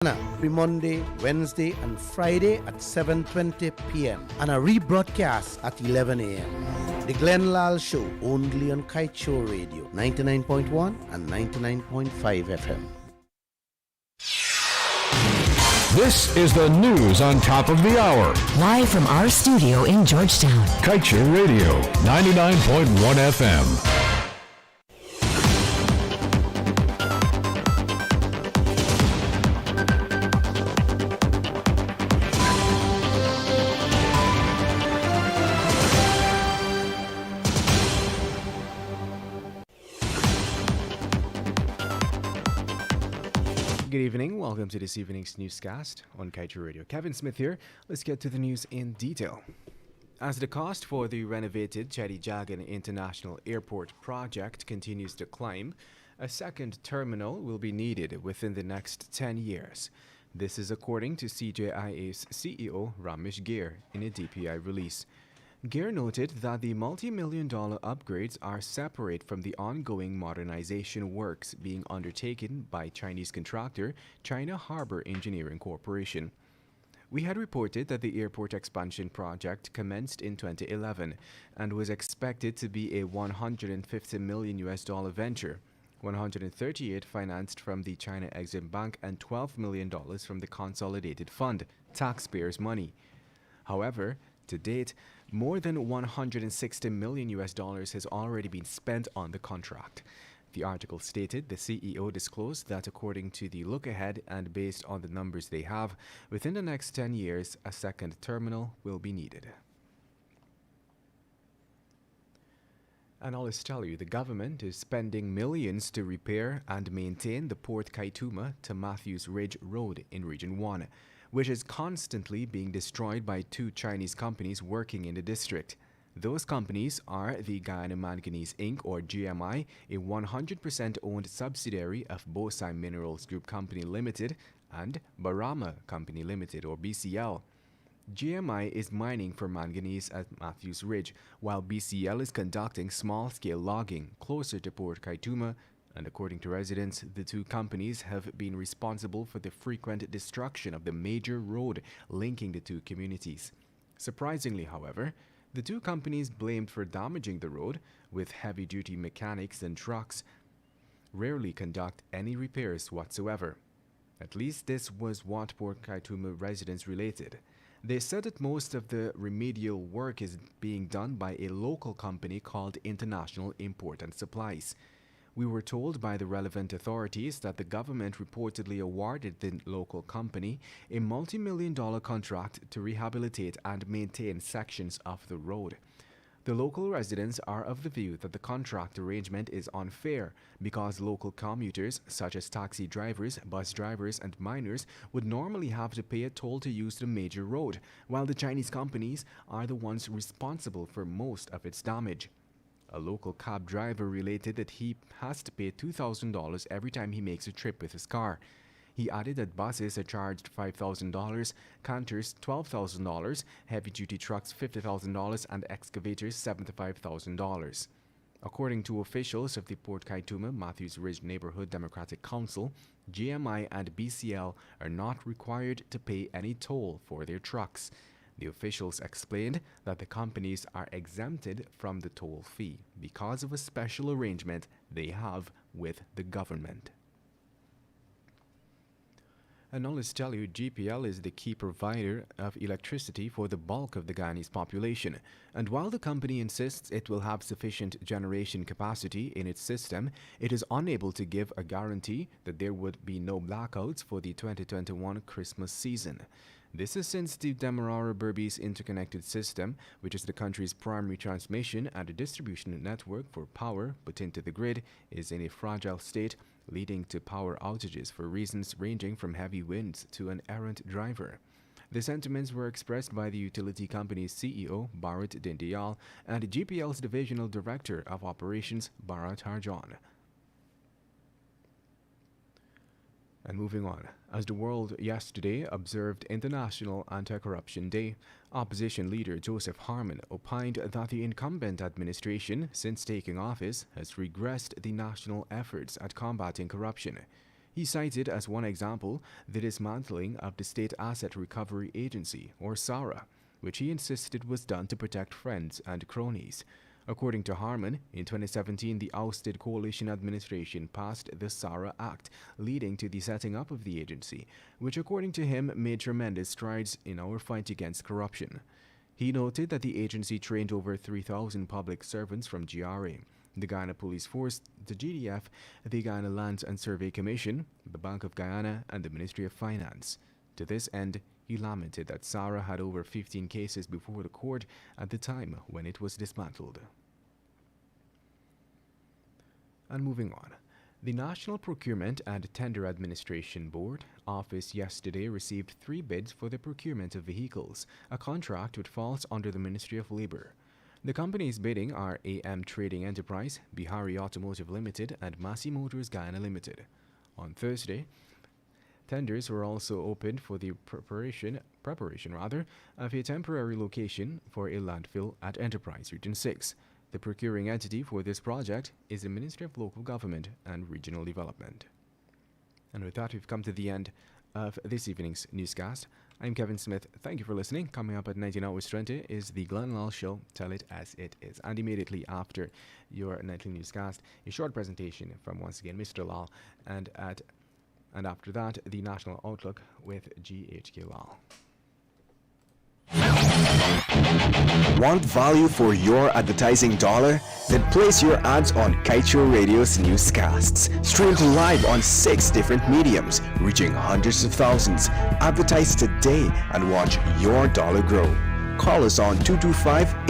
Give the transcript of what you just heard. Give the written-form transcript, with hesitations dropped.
Every Monday, Wednesday, and Friday at 7:20 p.m. and a rebroadcast at 11 a.m. The Glenn Lal Show only on Kaieteur Radio 99.1 and 99.5 FM. This is the news on top of the hour. Live from our studio in Georgetown. Kaieteur Radio 99.1 FM. Good evening. Welcome to this evening's newscast on Kaieteur Radio. Kevin Smith here. Let's get to the news in detail. As the cost for the renovated Chetty Jagan International Airport project continues to climb, a second terminal will be needed within the next 10 years. This is according to CJIA's CEO Ramesh Gier in a DPI release. Gier noted that the multi-million-dollar upgrades are separate from the ongoing modernization works being undertaken by Chinese contractor China Harbour Engineering Corporation. We had reported that the airport expansion project commenced in 2011 and was expected to be a $150 million venture, 138 financed from the China Exim Bank and $12 million from the Consolidated Fund, taxpayers' money. However, to date, more than $160 million has already been spent on the contract. The article stated the CEO disclosed that according to the look ahead and based on the numbers they have, within the next 10 years, a second terminal will be needed. And I'll just tell you, the government is spending millions to repair and maintain the Port Kaituma to Matthews Ridge Road in Region 1, which is constantly being destroyed by two Chinese companies working in the district. Those companies are the Guyana Manganese Inc. or GMI, a 100% owned subsidiary of Bosai Minerals Group Company Limited, and Barama Company Limited or BCL. GMI is mining for manganese at Matthews Ridge, while BCL is conducting small-scale logging closer to Port Kaituma, and according to residents, the two companies have been responsible for the frequent destruction of the major road linking the two communities. Surprisingly, however, the two companies blamed for damaging the road, with heavy-duty mechanics and trucks, rarely conduct any repairs whatsoever. At least this was what Port Kaituma residents related. They said that most of the remedial work is being done by a local company called International Import and Supplies. We were told by the relevant authorities that the government reportedly awarded the local company a multi-million-dollar contract to rehabilitate and maintain sections of the road. The local residents are of the view that the contract arrangement is unfair because local commuters, such as taxi drivers, bus drivers, and miners, would normally have to pay a toll to use the major road, while the Chinese companies are the ones responsible for most of its damage. A local cab driver related that he has to pay $2,000 every time he makes a trip with his car. He added that buses are charged $5,000, canters $12,000, heavy-duty trucks $50,000, and excavators $75,000. According to officials of the Port Kaituma Matthews Ridge Neighborhood Democratic Council, GMI and BCL are not required to pay any toll for their trucks. The officials explained that the companies are exempted from the toll fee because of a special arrangement they have with the government. And now let's tell you, GPL is the key provider of electricity for the bulk of the Guyanese population. And while the company insists it will have sufficient generation capacity in its system, it is unable to give a guarantee that there would be no blackouts for the 2021 Christmas season. This is since the Demerara-Berbice interconnected system, which is the country's primary transmission and distribution network for power put into the grid, is in a fragile state, leading to power outages for reasons ranging from heavy winds to an errant driver. The sentiments were expressed by the utility company's CEO, Bharat Dindayal, and GPL's Divisional Director of Operations, Bharat Harjan. And moving on, as the world yesterday observed International Anti-Corruption Day, opposition leader Joseph Harman opined that the incumbent administration, since taking office, has regressed the national efforts at combating corruption. He He cited as one example the dismantling of the State Asset Recovery Agency, or SARA, which he insisted was done to protect friends and cronies. According to Harman, in 2017, the ousted coalition administration passed the SARA Act, leading to the setting up of the agency, which according to him made tremendous strides in our fight against corruption. He noted that the agency trained over 3,000 public servants from GRA, the Guyana Police Force, the GDF, the Guyana Lands and Survey Commission, the Bank of Guyana, and the Ministry of Finance. To this end, he lamented that SARA had over 15 cases before the court at the time when it was dismantled. And moving on, the National Procurement and Tender Administration Board office yesterday received 3 bids for the procurement of vehicles, a contract which falls under the Ministry of Labour. The companies bidding are AM Trading Enterprise, Bihari Automotive Limited, and Massey Motors Guyana Limited. On Thursday, tenders were also opened for the preparation of a temporary location for a landfill at Enterprise Region 6. The procuring entity for this project is the Ministry of Local Government and Regional Development. And with that, we've come to the end of this evening's newscast. I'm Kevin Smith. Thank you for listening. Coming up at 19:20 is the Glenn Lal Show, Tell It As It Is. And immediately after your nightly newscast, a short presentation from, once again, Mr. Lal. And after that, the National Outlook with GHK Lal. Want value for your advertising dollar? Then place your ads on Kaieteur Radio's newscasts. Streamed live on 6 different mediums, reaching hundreds of thousands. Advertise today and watch your dollar grow. Call us on 225-8